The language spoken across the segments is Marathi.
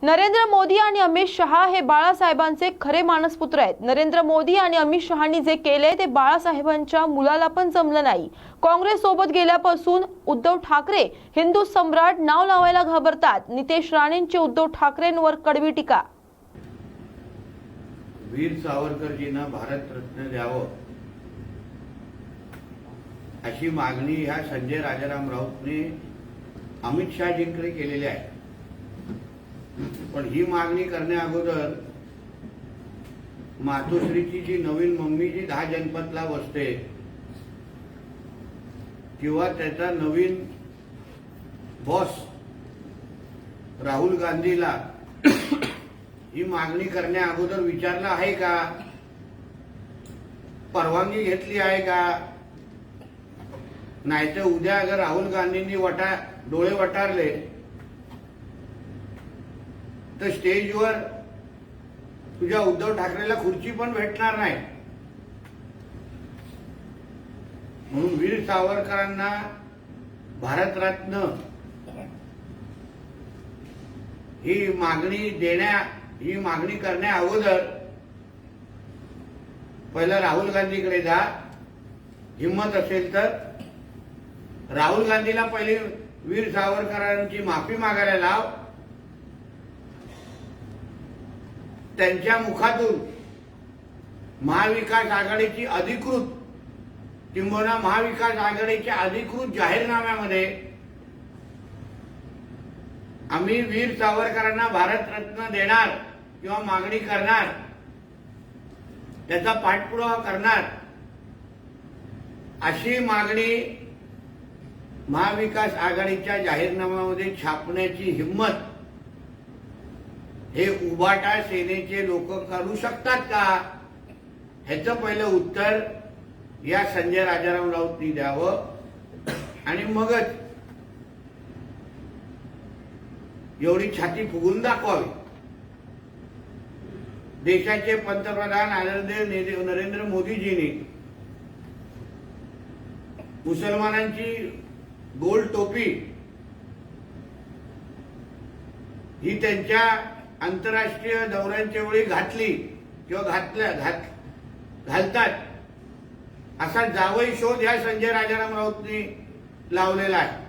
नरेंद्र मोदी आणि अमित शहा हे बाळासाहेबांचे खरे मानसपुत्र आहेत। नरेंद्र मोदी आणि अमित शहांनी जे केले ते बाळासाहेबांच्या मुलाला पण जमलं नाही। काँग्रेस सोबत गेल्यापासून उद्धव ठाकरे हिंदू सम्राट नाव लावायला घाबरतात। नितेश राणेंची उद्धव ठाकरेंवर कडवी टीका। वीर सावरकरजींना भारतरत्न द्यावं अशी मागणी ह्या संजय राजाराम राऊतने अमित शहाजींकडे केलेली आहे। पण ही मागणी करण्या अगोदर मातोश्रीची जी नवीन मम्मी जी 10 जनपथला बसते किंवा त्याचा नवीन बॉस राहुल गांधीला ही मागणी करण्या अगोदर विचारलं आहे का, परवानगी घेतली आहे का? नाहीतर उद्या अगर राहुल गांधींनी डोळे वटारले तर स्टेजवर तुझ्या उद्धव ठाकरेला खुर्ची पण भेटणार नाही। म्हणून वीर सावरकरांना भारतरत्न ही मागणी करण्या अगोदर पहिला राहुल गांधीकडे जा, हिम्मत असेल तर राहुल गांधीला पहिले वीर सावरकरांची माफी मागायला लाव। त्यांच्या मुखातून महाविकास आघाडीची अधिकृत किंबहुना महाविकास आघाडीच्या अधिकृत जाहीरनाम्यामध्ये आम्ही वीर सावरकरांना भारतरत्न देणार किंवा मागणी करणार, त्याचा पाठपुरावा करणार अशी मागणी महाविकास आघाडीच्या जाहीरनाम्यामध्ये छापण्याची हिम्मत हे उभाटा सेनेचे लोक करू शकतात का? ह्याचं पहिलं उत्तर या संजय राजाराम राऊतनी द्यावं आणि मगच एवढी छाती फुगून दाखवावी। देशाचे पंतप्रधान आदरणीय नरेंद्र मोदीजींनी मुसलमानांची गोल टोपी ही त्यांच्या आंतरराष्ट्रीय दौऱ्यांच्या वेळी घातली किंवा घालतात असा जावई शोध या संजय राजाराम राऊतनी लावलेला आहे।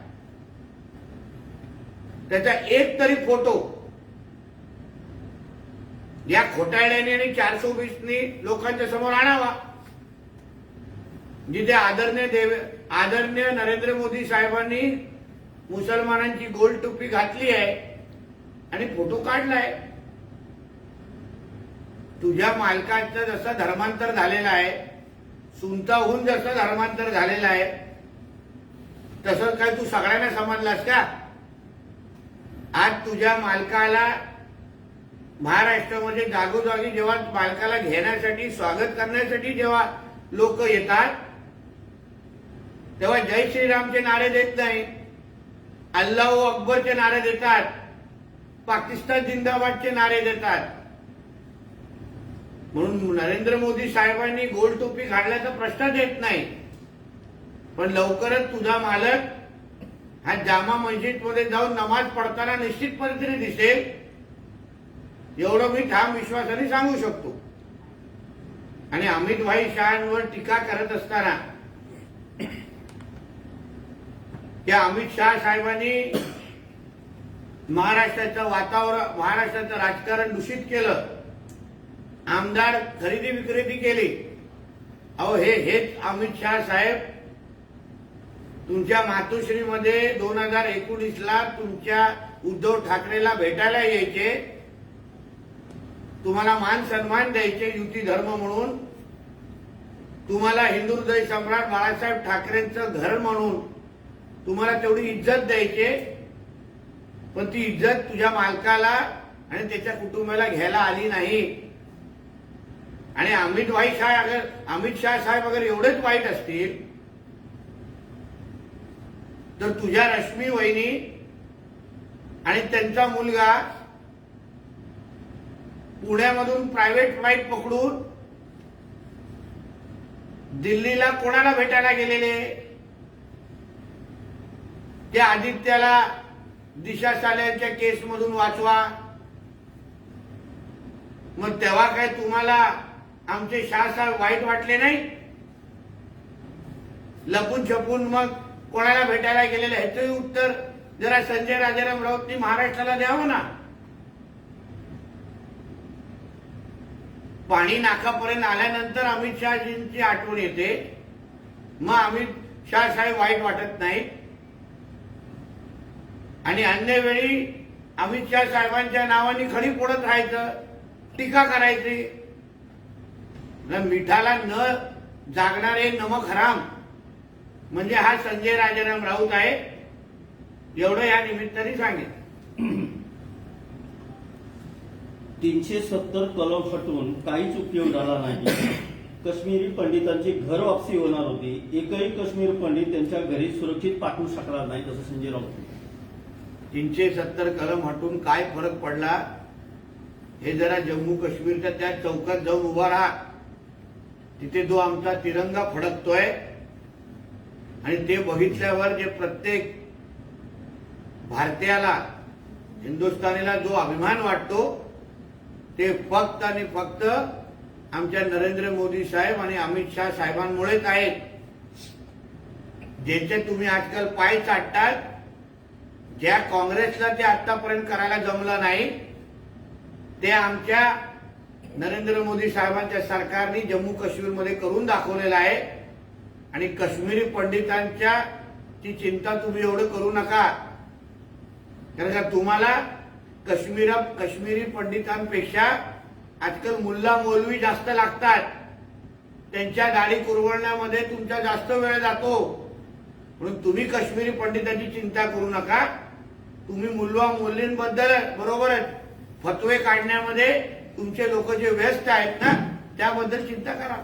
त्याचा एक तरी फोटो या खोटारड्याने आणि 420नी लोकांच्या समोर आणावा, जिथे आदरणीय नरेंद्र मोदी साहेबांनी मुसलमानांची गोल टोपी घातली आहे आणि फोटो काढलाय। तुझ्या मालकाचं जसं धर्मांतर झालेलं आहे, सुनताहून जसं धर्मांतर झालेलं आहे, तसं काय तू सगळ्यांना समजलास का? आज तुझ्या मालकाला महाराष्ट्रामध्ये जागोजागी जेव्हा मालकाला घेण्यासाठी स्वागत करण्यासाठी जेव्हा लोक येतात तेव्हा जय श्रीरामचे नारे देत नाही, अल्लाहू अकबरचे नारे देतात, पाकिस्तान जिंदाबादचे नारे देतात। म्हणून नरेंद्र मोदी साहेबांनी गोल टोपी घालण्याचा प्रश्नच येत नाही। पण लवकरच तुझा मालक हा जामा मस्जिदमध्ये जाऊन नमाज पडताना निश्चित पद्धतीने दिसेल, एवढं मी ठाम विश्वासाने सांगू शकतो। आणि अमित भाई शहांवर टीका करत असताना त्या अमित शहा साहेबांनी महाराष्ट्राचं वातावरण, महाराष्ट्राचं राजकारण दूषित केलं, आमदार खरेदी विक्रेती केली। अहो हेच अमित शहा साहेब तुमच्या मातोश्रीमध्ये 2019ला तुमच्या उद्धव ठाकरेला भेटायला यायचे, तुम्हाला मान सन्मान द्यायचे युती धर्म म्हणून, तुम्हाला हिंदू हृदय सम्राट बाळासाहेब ठाकरेंचं घर म्हणून तुम्हाला तेवढी इज्जत द्यायचे। पण ती इज्जत तुझ्या मालकाला आणि त्याच्या कुटुंबाला घ्यायला आली नाही। आणि अमित शहा साहेब अगर एवढेच वाईट असतील तर तुझ्या रश्मी वहिनी आणि त्यांचा मुलगा पुण्यामधून प्रायव्हेट फ्लाईट पकडून दिल्लीला कोणाला भेटायला गेलेले? त्या आदित्याला दिशा साल्यांच्या केसमधून वाचवा, मग तेव्हा काय तुम्हाला आमचे शाहसाहेब वाईट वाटले नाही? लपून छपून मग कोणाला भेटायला गेलेलं ह्याचंही उत्तर जरा संजय राजाराम राऊतनी महाराष्ट्राला द्यावं ना. पाणी नाकापर्यंत आल्यानंतर अमित शहाजींची आठवण येते, मग अमित शहा साहेब वाईट वाटत नाही. आणि अन्य वेळी अमित शहा साहेबांच्या नावाने खडी फोडत राहायचं, टीका करायची. मिठाला न जागणारे नमक हराम म्हणजे हा संजय राजाराम राऊत आहे, एवढं या निमित्ताने सांगेन. 370 कलम हटवून काहीच उपयोग झाला नाही. काश्मीरी पंडितांची घर वापसी होणार होती, एकही काश्मीर पंडित त्यांच्या घरी सुरक्षित पाठवू शकणार नाही, असं संजय राऊत. 370 कलम हटून काय फरक पडला हे जरा जम्मू काश्मीरच्या त्या चौकात जाऊन उभा राहा. तिथे जो आमचा तिरंगा फडकतोय आणि ते बघितल्यावर जे प्रत्येक भारतीयाला, हिंदुस्थानीला जो अभिमान वाटतो ते फक्त आणि फक्त आमच्या नरेंद्र मोदी साहेब आणि अमित शहा साहेबांमुळेच आहेत. ज्यांचे तुम्ही आजकाल पाय चाटतात, ज्या काँग्रेसला ते आतापर्यंत करायला जमलं नाही, ते आमच्या नरेंद्र मोदी साहेबांच्या सरकारने जम्मू काश्मीरमध्ये करून दाखवलेलं आहे. आणि काश्मीरी पंडितांच्या ची चिंता तुम्ही एवढं करू नका, कारण का तुम्हाला काश्मीरी पंडितांपेक्षा आजकाल मुल्ला मौलवी जास्त लागतात. त्यांच्या दाढी कुरवण्यामध्ये तुमचा जास्त वेळ जातो. म्हणून तुम्ही काश्मीरी पंडितांची चिंता करू नका. तुम्ही मुल्ला मौलवींबद्दल बरोबरच फतवे काढण्यामध्ये तुमचे लोक जे व्यस्त आहेत ना, त्याबद्दल चिंता करा.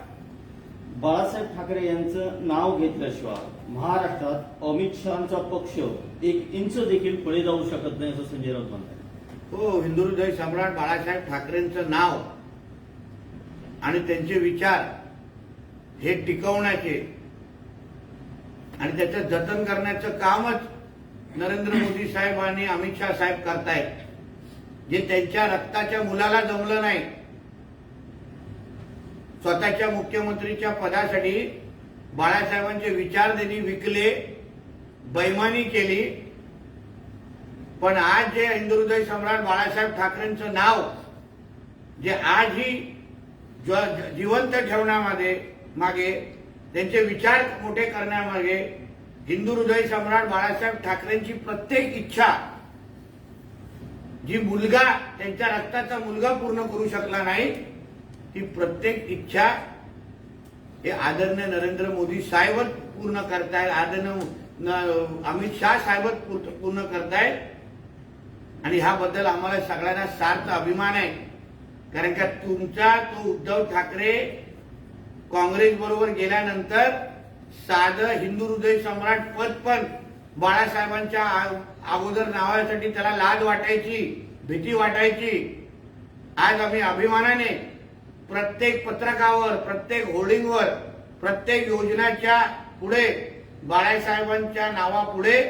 बाळासाहेब ठाकरे यांचं नाव घेतल्याशिवाय महाराष्ट्रात अमित शहाचा पक्ष 1 इंच देखील पुढे जाऊ शकत नाही, असं संजय राऊत म्हणतात. हो, हिंदू हृदय सम्राट बाळासाहेब ठाकरेंचं नाव आणि त्यांचे विचार हे टिकवण्याचे आणि त्याचं जतन करण्याचं कामच नरेंद्र मोदी साहेब आणि अमित शहा साहेब करतायत. जे त्यांच्या रक्ताच्या मुलाला जमलं नाही. स्वतःच्या मुख्यमंत्रीच्या पदासाठी बाळासाहेबांचे विचार त्यांनी विकले, बेईमानी केली. पण आज जे हिंदू हृदय सम्राट बाळासाहेब ठाकरेंचं नाव जे आजही जिवंत ठेवण्यामध्ये मागे, त्यांचे विचार मोठे करण्यामागे हिंदू हृदय सम्राट बाळासाहेब ठाकरेंची प्रत्येक इच्छा, जी मुलगा त्यांच्या रक्ताचा मुलगा पूर्ण करू शकला नाही, ती प्रत्येक इच्छा हे आदरणीय नरेंद्र मोदी साहेबच पूर्ण करतायत, आदरणीय अमित शहा साहेबच पूर्ण करतायत. आणि ह्याबद्दल आम्हाला सगळ्यांना सार्थ अभिमान आहे. कारण का तुमचा तो उद्धव ठाकरे काँग्रेस बरोबर गेल्यानंतर साधं हिंदू हृदय सम्राट पद पण बाळासाहेबांच्या अगोदर नावासाठी त्याला लाज वाटायची, भीती वाटायची. आज आम्ही अभिमानाने प्रत्येक पत्रकावर, प्रत्येक होर्डिंगवर, प्रत्येक योजनाच्या पुढे बाळासाहेबांच्या नावापुढे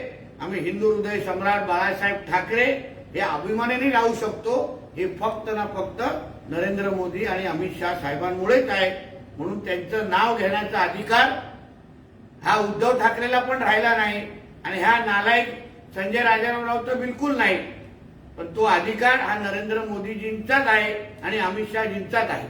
आम्ही हिंदू हृदय सम्राट बाळासाहेब ठाकरे हे अभिमानाने लावू शकतो. हे फक्त ना फक्त नरेंद्र मोदी आणि अमित शहा साहेबांमुळेच आहे. म्हणून त्यांचं नाव घेण्याचा अधिकार हा उद्धव ठाकरेला पण राहिला नाही आणि ह्या नालायक संजय राजाराम राऊत तर बिलकुल नाही. पण तो अधिकार हा नरेंद्र मोदीजींचाच आहे आणि अमित शहाजींचाच आहे.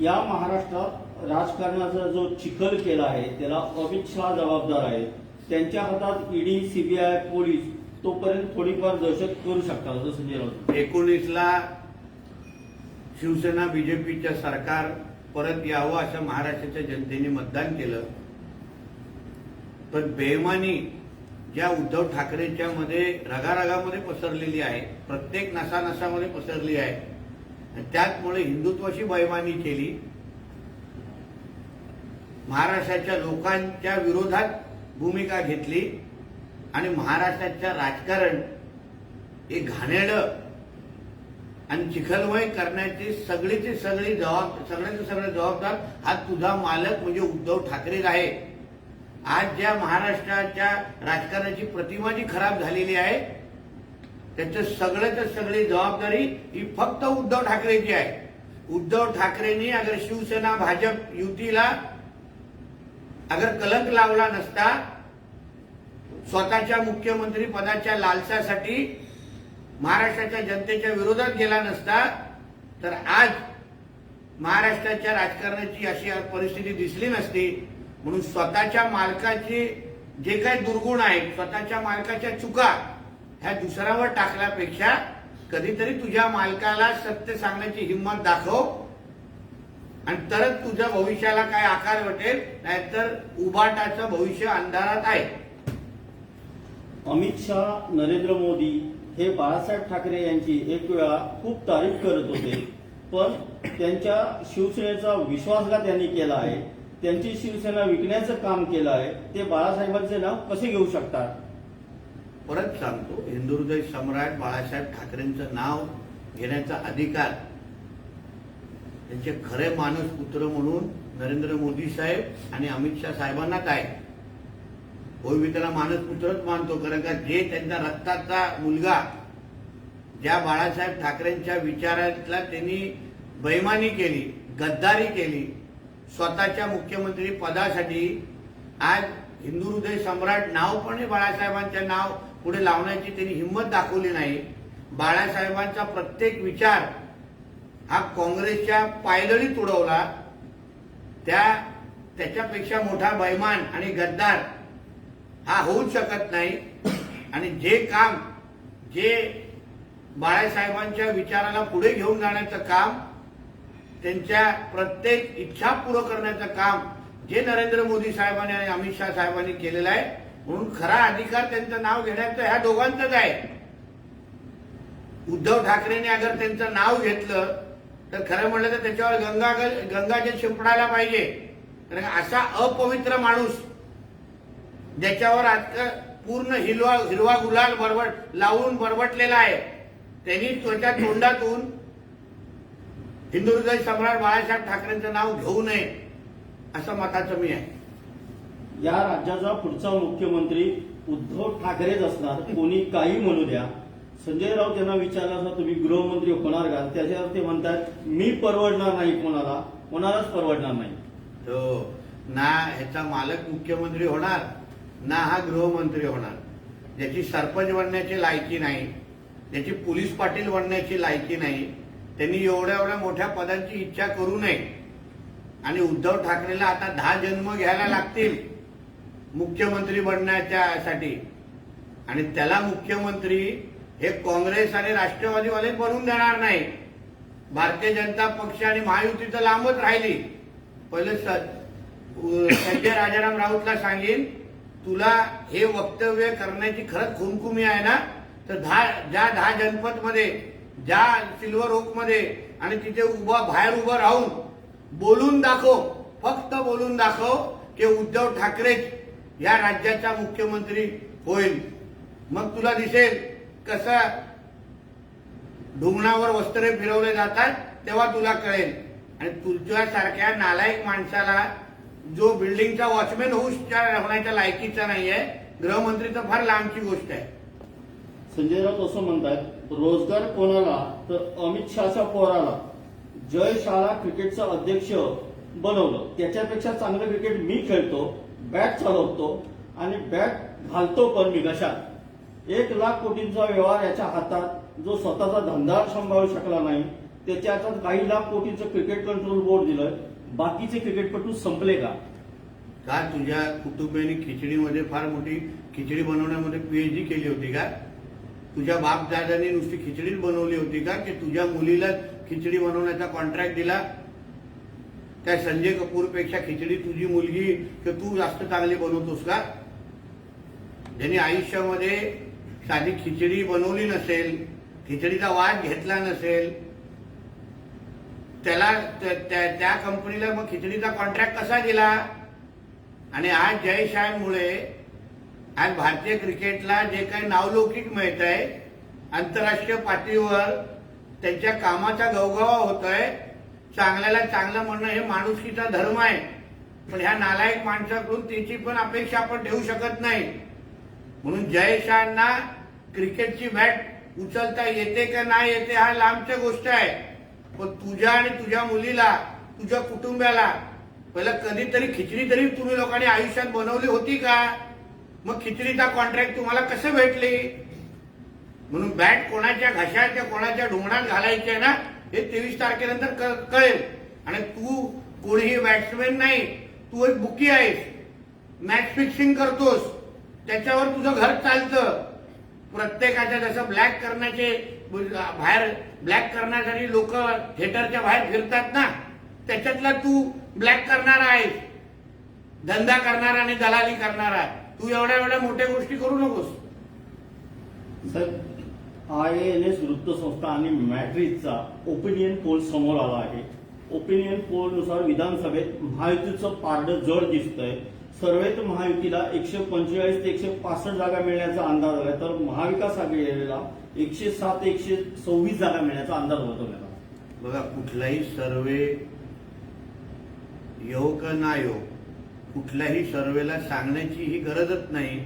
या महाराष्ट्रात राजकारणाचा जो चिखल केला आहे त्याला अमित शहा जबाबदार आहे. त्यांच्या हातात ईडी, सीबीआय, पोलीस तोपर्यंत थोडीफार दहशत करू शकतात, असं संजय राऊत. 19ला शिवसेना बीजेपीचं सरकार परत यावं असं महाराष्ट्राच्या जनतेने मतदान केलं. पण बेईमानी ज्या उद्धव ठाकरेंच्या मध्ये रगारगामध्ये पसरलेली आहे, प्रत्येक नसानसामध्ये पसरली आहे, त्याचमुळे हिंदुत्वाशी बेईमानी केली. महाराष्ट्राच्या लोकांच्या विरोधात भूमिका घेतली आणि महाराष्ट्राचं राजकारण हे घाणेरडं आणि चिखलमय करण्याची सगळ्याचे सगळे जबाबदार हा तुझा मालक म्हणजे उद्धव ठाकरेच आहे. आज ज्या महाराष्ट्राच्या राजकारणाची प्रतिमा जी खराब झालेली आहे त्याचं सगळ्याच सगळी जबाबदारी ही फक्त उद्धव ठाकरेची आहे. उद्धव ठाकरेंनी अगर शिवसेना भाजप युतीला अगर कलंक लावला नसता, स्वतःच्या मुख्यमंत्री पदाच्या लालसासाठी महाराष्ट्राच्या जनतेच्या विरोधात गेला नसता, तर आज महाराष्ट्राच्या राजकारणाची अशी परिस्थिती दिसली नसती. म्हणून स्वतःच्या मालकाचे जे काही दुर्गुण आहेत, स्वतःच्या मालकाच्या चुका ह्या दुसऱ्यावर टाकल्यापेक्षा कधीतरी तुझ्या मालकाला सत्य सांगण्याची हिंमत दाखव आणि तरच तुझ्या भविष्याला काय आकार वाटेल, नाहीतर उभाटाचं भविष्य अंधारात आहे. अमित शहा, नरेंद्र मोदी हे बाळासाहेब ठाकरे यांची एक वेळा खूप तारीफ करत होते, पण त्यांच्या शिवसेनेचा विश्वासघात त्यांनी केला आहे. त्यांची शिवसेना विकण्याचं काम केलं आहे. ते बाळासाहेबांचे नाव कसे घेऊ शकतात? परत सांगतो, हिंदुहृदय सम्राट बाळासाहेब ठाकरेंचं नाव घेण्याचा अधिकार त्यांचे खरे माणूस पुत्र म्हणून नरेंद्र मोदी साहेब आणि अमित शहा साहेबांनाच आहे. होय, मी त्याला माणूस पुत्रच मानतो, कारण का जे त्यांचा रक्ताचा मुलगा, ज्या बाळासाहेब ठाकरेंच्या विचारातला त्यांनी बेईमानी केली, गद्दारी केली, स्वतःच्या मुख्यमंत्री पदासाठी आज हिंदुहृदय सम्राट नाव पण बाळासाहेबांच्या नाव पुढे लावण्याची त्यांनी हिंमत दाखवली नाही. बाळासाहेबांचा प्रत्येक विचार हा काँग्रेसच्या पायदळीत उडवला. त्याच्यापेक्षा मोठा बेईमान आणि गद्दार हा होऊच शकत नाही. आणि जे बाळासाहेबांच्या विचाराला पुढे घेऊन जाण्याचं काम, त्यांच्या प्रत्येक इच्छा पूर्ण करण्याचं काम जे नरेंद्र मोदी साहेबांनी आणि अमित शहा साहेबांनी केलेलं आहे, म्हणून खरा अधिकार त्यांचं नाव घेण्याचं ह्या दोघांचंच आहे. उद्धव ठाकरेंनी अगर त्यांचं नाव घेतलं तर खरं म्हणलं तर त्याच्यावर गंगाजल शिंपडायला पाहिजे. कारण असा अपवित्र माणूस ज्याच्यावर आजकाल पूर्ण हिरवा गुलाल लावून बरबटलेला आहे, त्यांनी त्याच्या तोंडातून हिंदुहृदय सम्राट बाळासाहेब ठाकरेंचं नाव घेऊ नये असं मताचं मी आहे. या राज्याचा पुढचा मुख्यमंत्री उद्धव ठाकरेच असणार, कोणी काही म्हणू द्या. संजय राऊत यांना विचारलं असं तुम्ही गृहमंत्री होणार का, त्याच्यावर ते म्हणतात मी परवडणार नाही, कोणालाच परवडणार नाही. तो ना ह्याचा मालक मुख्यमंत्री होणार, ना हा गृहमंत्री होणार. ज्याची सरपंच बनण्याची लायकी नाही, ज्याची पोलीस पाटील बनण्याची लायकी नाही, त्यांनी एवढ्या मोठ्या पदांची इच्छा करू नये. आणि उद्धव ठाकरेला आता 10 जन्म घ्यायला लागतील मुख्यमंत्री बनण्यासाठी. आणि त्याला मुख्यमंत्री हे काँग्रेस आणि राष्ट्रवादीवाले बनवून देणार नाही. भारतीय जनता पक्ष आणि महायुती तर लांबच राहिली. पहिले संजय राजाराम राऊतला सांगेन, तुला हे वक्तव्य करण्याची खरंच खुमखुमी आहे ना, तर ज्या 10 जनपदमध्ये, ज्या सिल्वर ओक मध्ये आणि तिथे बाहेर उभं राहून बोलून दाखव, फक्त बोलून दाखव की उद्धव ठाकरेच या राज्याचा मुख्यमंत्री होईल. मग तुला दिसेल कसं ढुंगणावर वस्त्रे फिरवले जातात, तेव्हा तुला कळेल. आणि तुझ्यासारख्या नालायक माणसाला, जो बिल्डिंगचा वॉचमॅन होण्याच्या लायकीचा नाहीये, गृहमंत्री तर फार लांबची गोष्ट आहे. संजय राऊत असं म्हणतात, रोजगार कोणाला, तर अमित शहाच्या पोराला जय शाळा क्रिकेटचा अध्यक्ष बनवलं. त्याच्यापेक्षा चांगलं क्रिकेट मी खेळतो, बॅट चालवतो आणि बॅट घालतो पण मी घशात. 1 लाख कोटींचा व्यवहार याच्या हातात, जो स्वतःचा धंदा सांभाळू शकला नाही, त्याच्या हातात काही लाख कोटींचं क्रिकेट कंट्रोल बोर्ड दिलंय. बाकीचे क्रिकेटपटू संपले का? का तुझ्या कुटुंबियांनी खिचडीमध्ये फार मोठी खिचडी बनवण्यामध्ये PhD केली होती का? तुझ्या बापदादांनी नुसती खिचडीच बनवली होती का, की तुझ्या मुलीला खिचडी बनवण्याचा कॉन्ट्रॅक्ट दिला? त्या संजय कपूरपेक्षा खिचडी तुझी मुलगी की तू जास्त चांगली बनवतोस का? ज्यांनी आयुष्यामध्ये साधी खिचडी बनवली नसेल, खिचडीचा वास घेतला नसेल, त्याला त्या कंपनीला मग खिचडीचा कॉन्ट्रॅक्ट कसा दिला? आणि आज जय शाळेमुळे आज भारतीय क्रिकेटला जे काही नावलौकिक मिळत आहे, आंतरराष्ट्रीय पातळीवर त्यांच्या कामाचा गवगवा होतोय. चांगल्याला चांगलं म्हणणं हे माणुसकीचा धर्म आहे, पण ह्या नालायक माणसाकडून त्याची पण अपेक्षा आपण ठेवू शकत नाही. म्हणून जय शाळांना क्रिकेटची बॅट उचलता येते का नाही येते हा लांबची गोष्ट आहे, पण तुझ्या आणि तुझ्या मुलीला, तुझ्या कुटुंबाला पहिला कधीतरी खिचडी तरी तुम्ही लोकांनी आयुष्यात बनवली होती का? मग खिचडीचा कॉन्ट्रॅक्ट तुम्हाला कसं भेटली? म्हणून बॅट कोणाच्या घशाच्या कोणाच्या ढोंगणात घालायची आहे ना, हे 23 तारखेनंतर कळेल. आणि तू कोणीही बॅट्समॅन नाही, तू एक बुकी आहेस, मॅच फिक्सिंग करतोस, त्याच्यावर तुझं घर चालतं. प्रत्येकाच्या जसं ब्लॅक करण्याचे बाहेर ब्लॅक करण्यासाठी लोक थिएटरच्या बाहेर फिरतात ना, त्याच्यातला तू ब्लॅक करणारा आहेस, धंदा करणारा आणि दलाली करणारा. तू एवढ्या मोठ्या गोष्टी करू नकोस. सर, IANS वृत्तसंस्था आणि मॅट्रिकचा ओपिनियन पोल समोर आला आहे. ओपिनियन पोलनुसार विधानसभेत महायुतीचं पारडं जड दिसतंय. सर्वेत महायुतीला 145 ते 165 जागा मिळण्याचा अंदाज आलाय, तर महाविकास आघाडीला 107 ते 126 जागा मिळण्याचा अंदाज वर्तवण्यात आला. बघा, कुठलाही सर्वे येऊ का ना येऊ, कुठल्याही सर्वेला सांगण्याची ही गरजच नाही.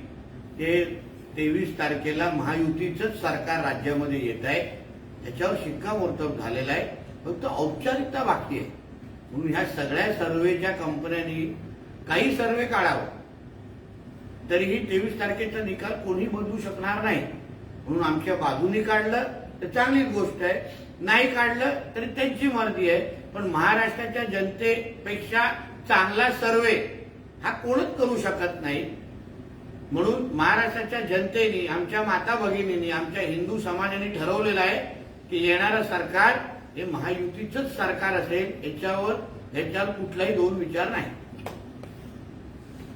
ते 23 तारखेला महायुतीचंच सरकार राज्यामध्ये येत आहे, त्याच्यावर शिक्कामोर्तब झालेला आहे. फक्त औपचारिकता बाकी आहे. म्हणून ह्या सगळ्या सर्वेच्या कंपन्यांनी काही सर्वे काढावं, तरीही 23 तारखेचा निकाल कोणी बदलू शकणार नाही. म्हणून आमच्या बाजूनी काढलं तर चांगलीच गोष्ट आहे, नाही काढलं तरी त्यांची मर्जी आहे. पण महाराष्ट्राच्या जनतेपेक्षा चांगला सर्वे हा कोणच करू शकत नाही. म्हणून महाराष्ट्राच्या जनतेने, आमच्या माता भगिनींनी, आमच्या हिंदू समाजाने ठरवलेलं आहे की येणारं सरकार हे महायुतीचंच सरकार असेल, याच्यावर कुठलाही दोन विचार नाही.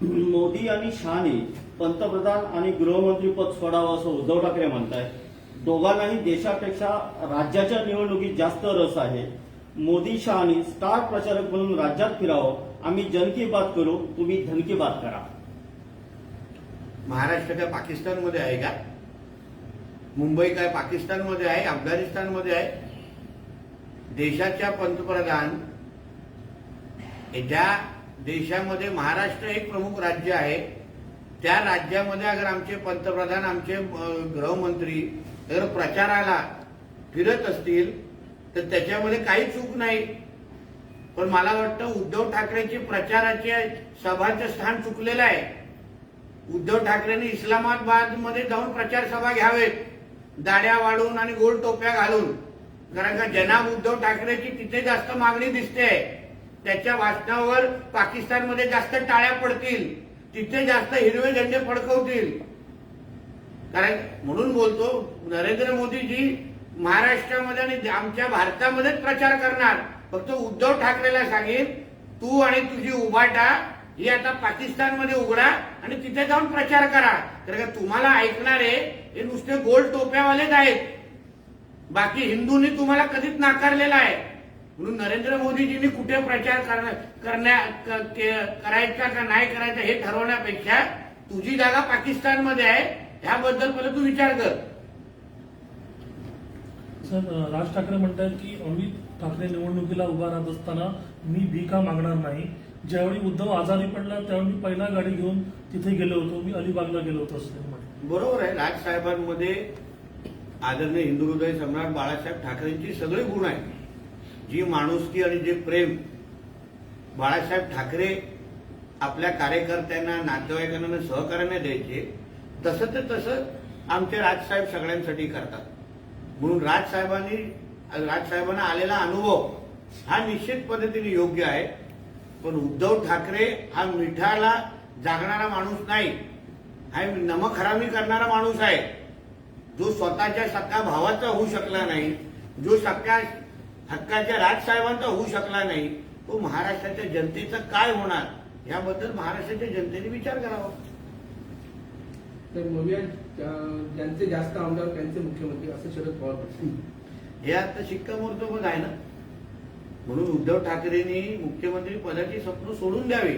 मोदी आणि शहाने पंतप्रधान आणि गृहमंत्री पद सोडावं असं उद्धव ठाकरे म्हणताय. दोघांनाही देशापेक्षा राज्याच्या निवडणुकीत जास्त रस आहे. मोदी शहाने स्टार प्रचारक म्हणून राज्यात फिरावं. आम्ही जन की बात करू, तुम्ही धन की बात करा. महाराष्ट्र काय पाकिस्तानमध्ये आहे का? मुंबई काय पाकिस्तानमध्ये आहे? अफगाणिस्तानमध्ये आहे? देशाच्या पंतप्रधान, ज्या देशामध्ये महाराष्ट्र एक प्रमुख राज्य आहे, त्या राज्यामध्ये अगर आमचे पंतप्रधान, आमचे गृहमंत्री जर प्रचाराला फिरत असतील तर त्याच्यामध्ये काही चूक नाही. पण मला वाटतं उद्धव ठाकरेची प्रचाराचे सभाचं स्थान चुकलेलं आहे. उद्धव ठाकरेंनी इस्लामाबादमध्ये जाऊन प्रचार सभा घ्यावेत, दाढ्या वाढून आणि गोल टोप्या घालून. कारण का जनाब उद्धव ठाकरेची तिथे जास्त मागणी दिसते. त्याच्या भाषणावर पाकिस्तानमध्ये जास्त टाळ्या पडतील, तिथे जास्त हिरवे झेंडे फडकवतील. कारण म्हणून बोलतो, नरेंद्र मोदीजी महाराष्ट्रामध्ये आणि आमच्या भारतामध्येच प्रचार करणार. फक्त उद्धव ठाकरेला सांगेन, तू आणि तुझी उभाटा ही आता पाकिस्तानमध्ये उघडा आणि तिथे जाऊन प्रचार करा. कारण का तुम्हाला ऐकणारे हे नुसते गोल टोप्यावालेच आहेत. बाकी हिंदूंनी तुम्हाला कधीच नाकारलेला आहे. म्हणून नरेंद्र मोदीजींनी कुठे प्रचार करायचा का नाही करायचा हे ठरवण्यापेक्षा तुझी जागा पाकिस्तानमध्ये आहे, ह्याबद्दल पहिले तू विचार कर. सर, राज ठाकरे म्हणतात की अमित ठाकरे निवडणुकीला उभा राहत असताना मी भीका मागणार नाही. ज्यावेळी उद्धव आजारी पडला त्यावेळी मी पहिला गाडी घेऊन तिथे गेलो होतो, मी अलिबागला गेलो होतो असं ते म्हणाले. बरोबर आहे. राजसाहेबांमध्ये आदरणीय हिंदू हृदय सम्राट बाळासाहेब ठाकरेंची सगळे गुण आहेत. जी माणुसकी आणि जे प्रेम बाळासाहेब ठाकरे आपल्या कार्यकर्त्यांना, नातेवाईकांना, सहकार्यांना द्यायचे, तसं आमचे राजसाहेब सगळ्यांसाठी करतात. म्हणून राजसाहेबांना आलेला अनुभव हा निश्चित पद्धतीने योग्य आहे. पण उद्धव ठाकरे हा मिठाला जागणारा माणूस नाही, हा नमक हरामी करणारा माणूस आहे. जो स्वतःच्या सख्या भावाचा होऊ शकला नाही, जो सख्या हक्काच्या राजसाहेबांचा होऊ शकला नाही, तो महाराष्ट्राच्या जनतेचं काय होणार याबद्दल महाराष्ट्राच्या जनतेने विचार करावा. तर म्हणूया ज्यांचे जास्त आमदार त्यांचे मुख्यमंत्री असं शरद पवार म्हणतात. हे आता शिक्कामोर्तबच आहे ना. म्हणून उद्धव ठाकरेंनी मुख्यमंत्री पदाची स्वप्न सोडून द्यावे.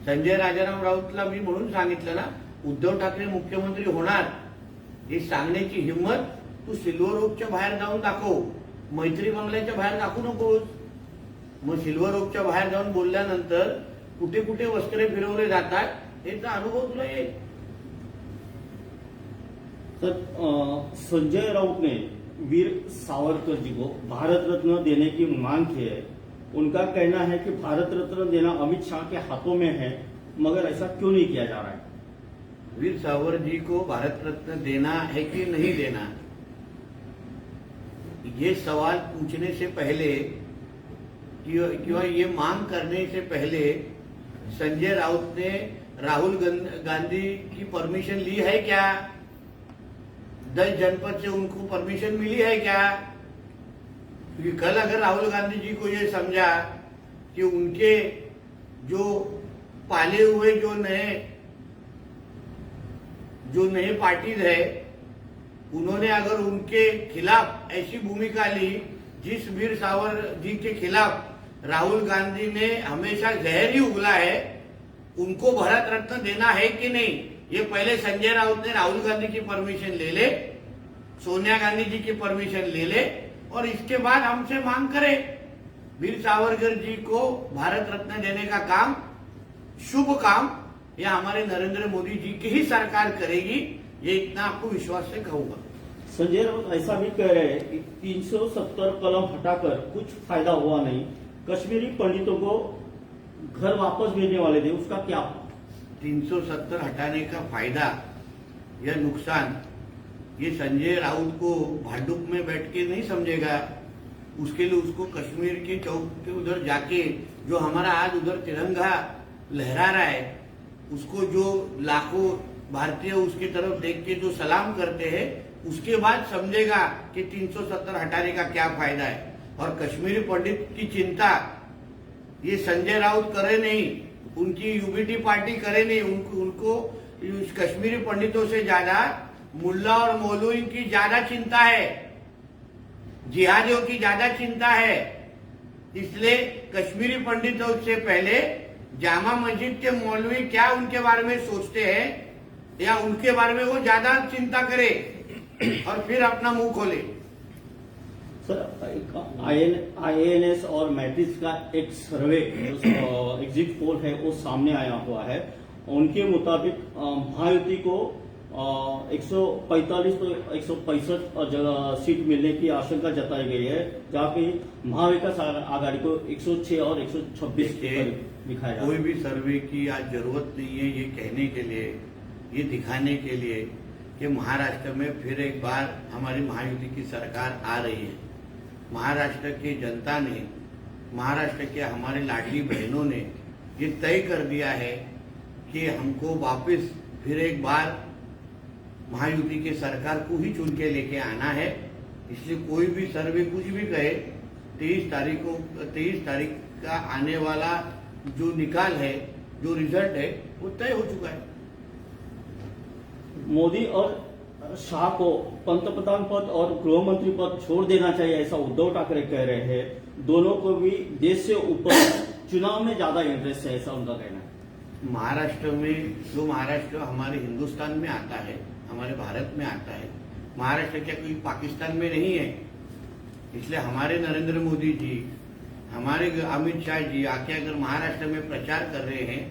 संजय राजाराम राऊतला मी म्हणून सांगितलं ना, उद्धव ठाकरे मुख्यमंत्री होणार हे सांगण्याची हिंमत तू सिल्वर ओकच्या बाहेर जाऊन दाखव, मैत्री बंगल्याच्या बाहेर दाखवू नकोस. मग सिल्वर ओकच्या बाहेर जाऊन बोलल्यानंतर कुठे कुठे वस्त्रे फिरवले जातात याचा अनुभव तुला येईल. तर संजय राउत ने वीर सावरकर जी को भारत रत्न देने की मांग की है। उनका कहना है कि भारत रत्न देना अमित शाह के हाथों में है, मगर ऐसा क्यों नहीं किया जा रहा है? वीर सावर जी को भारत रत्न देना है कि नहीं देना, ये सवाल पूछने से पहले ये मांग करने से पहले संजय राउत ने राहुल गांधी की परमिशन ली है क्या? 10 जनपद से उनको परमिशन मिली है क्या? क्योंकि कल अगर राहुल गांधी जी को ये समझा कि उनके जो पाले हुए जो नए पार्टीज है, उन्होंने अगर उनके खिलाफ ऐसी भूमिका ली जिस वीर सावर जी के खिलाफ राहुल गांधी ने हमेशा जहर ही उगला है, उनको भारत रत्न देना है कि नहीं, ये पहले संजय राउत ने राहुल गांधी की परमिशन ले ले, सोनिया गांधी जी की परमिशन ले ले और इसके बाद हमसे मांग करे। वीर सावरकर जी को भारत रत्न देने का काम, शुभ काम, यह हमारे नरेंद्र मोदी जी की ही सरकार करेगी, ये इतना आपको विश्वास से कहूंगा। संजय राउत ऐसा भी कह रहे हैं कि 370 कलम हटाकर कुछ फायदा हुआ नहीं, कश्मीरी पंडितों को घर वापस भेजने वाले थे, उसका क्या? 370 हटाने का फायदा या नुकसान ये संजय राउत को भांडुप में बैठ के नहीं समझेगा। उसके लिए उसको कश्मीर के चौक के उधर जाके जो हमारा आज उधर तिरंगा लहरा रहा है, उसको जो लाखों भारतीय उसकी तरफ देख के जो सलाम करते हैं, उसके बाद समझेगा कि 370 हटाने का क्या फायदा है। और कश्मीरी पंडित की चिंता ये संजय राउत करे नहीं, उनकी यूबीटी पार्टी करे नहीं, उनको कश्मीरी पंडितों से ज्यादा मुल्ला और मौलवी की ज्यादा चिंता है, जिहादियों की ज्यादा चिंता है। इसलिए कश्मीरी पंडितों से पहले जामा मस्जिद के मौलवी क्या उनके बारे में सोचते हैं या उनके बारे में वो ज्यादा चिंता करे और फिर अपना मुंह खोले। सर, आईएनएस और मैट्रिक्स का एक सर्वे एग्जिट पोल है वो सामने आया हुआ है। उनके मुताबिक महायुति को 145 तो 165 जगह सीट मिलने की आशंका जताई गई है, जहाँ पे महाविकास आघाड़ी को 106 और 126 दिखाया। कोई भी सर्वे की आज जरूरत नहीं है ये कहने के लिए, ये दिखाने के लिए कि महाराष्ट्र में फिर एक बार हमारी महायुति की सरकार आ रही है। महाराष्ट्र की जनता ने, महाराष्ट्र के हमारे लाडली बहनों ने ये तय कर दिया है कि हमको वापस फिर एक बार महायुति के सरकार को ही चुन के लेके आना है। इसलिए कोई भी सर्वे कुछ भी कहे, 23 तारीख का आने वाला जो निकाल है, जो रिजल्ट है, वो तय हो चुका है। मोदी और शाह को पंतप्रधान पद और गृह मंत्री पद छोड़ देना चाहिए, ऐसा उद्धव ठाकरे कह रहे हैं। दोनों को भी देश से ऊपर चुनाव में ज्यादा इंटरेस्ट है, ऐसा उनका कहना है। महाराष्ट्र में जो महाराष्ट्र हमारे हिंदुस्तान में आता है, हमारे भारत में आता है, महाराष्ट्र क्या कोई पाकिस्तान में नहीं है। इसलिए हमारे नरेंद्र मोदी जी, हमारे अमित शाह जी आके अगर महाराष्ट्र में प्रचार कर रहे हैं,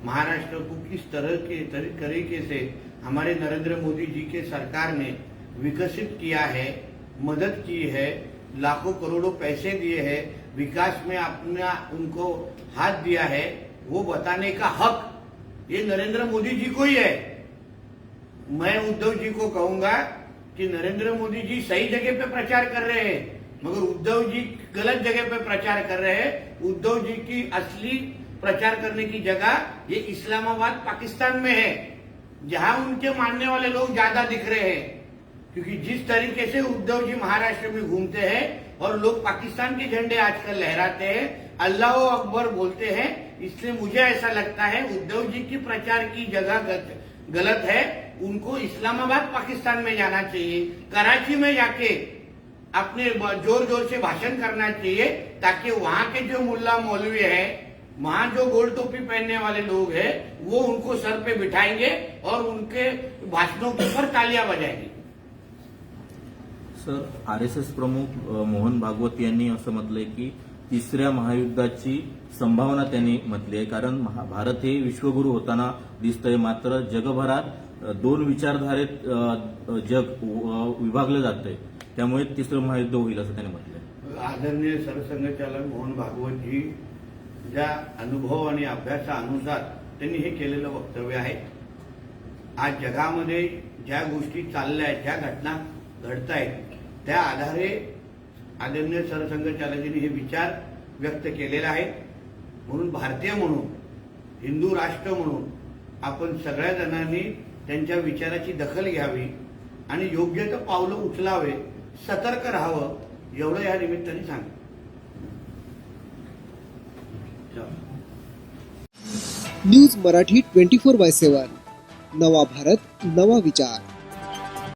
महाराष्ट्र को किस तरह के तरीके से हमारे नरेंद्र मोदी जी के सरकार ने विकसित किया है, मदद की है, लाखों करोड़ों पैसे दिए हैं, विकास में अपना उनको हाथ दिया है, वो बताने का हक ये नरेंद्र मोदी जी को ही है। मैं उद्धव जी को कहूंगा कि नरेंद्र मोदी जी सही जगह पे प्रचार कर रहे हैं, मगर उद्धव जी गलत जगह पे प्रचार कर रहे हैं। उद्धव जी की असली प्रचार करने की जगह ये इस्लामाबाद पाकिस्तान में है, जहां उनके मानने वाले लोग ज्यादा दिख रहे हैं। क्योंकि जिस तरीके से उद्धव जी महाराष्ट्र में घूमते हैं और लोग पाकिस्तान के झंडे आजकल लहराते हैं, अल्लाह अकबर बोलते हैं, इसलिए मुझे ऐसा लगता है उद्धव जी की प्रचार की जगह गलत है। उनको इस्लामाबाद पाकिस्तान में जाना चाहिए, कराची में जाके अपने जोर जोर से भाषण करना चाहिए, ताकि वहां के जो मुल्ला मौलवी है, वहां जो गोल टोपी पहनने वाले लोग हैं, वो उनको सर पे बिठाएंगे और उनके भाषणों के ऊपर तालियां बजाएंगे। सर, आरएसएस प्रमुख मोहन भागवत यांनी असं म्हटलंय की तिसऱ्या महायुद्धाची संभावना त्यांनी म्हटली आहे, कारण भारत हे विश्वगुरू होताना दिसतंय, मात्र जगभरात दोन विचारधारेत जग विभागलं जातंय, त्यामुळे तिसरं महायुद्ध होईल असं त्याने म्हटलंय. आदरणीय सरसंघचालक मोहन भागवतजी ज्या अनुभव आणि अभ्यासानुसार त्यांनी हे केलेलं वक्तव्य आहे. आज जगामध्ये ज्या गोष्टी चालल्या आहेत, ज्या घटना घडत आहेत, त्या आधारे आदरणीय सरसंघचालकांनी हे विचार व्यक्त केलेले आहेत. म्हणून भारतीय म्हणून, हिंदू राष्ट्र म्हणून आपण सगळ्या जणांनी त्यांच्या विचाराची दखल घ्यावी आणि योग्य ते पावलं उचलावे, सतर्क राहावं, एवढं या निमित्ताने सांग. न्यूज मराठी 24/7 नवा भारत नवा विचार.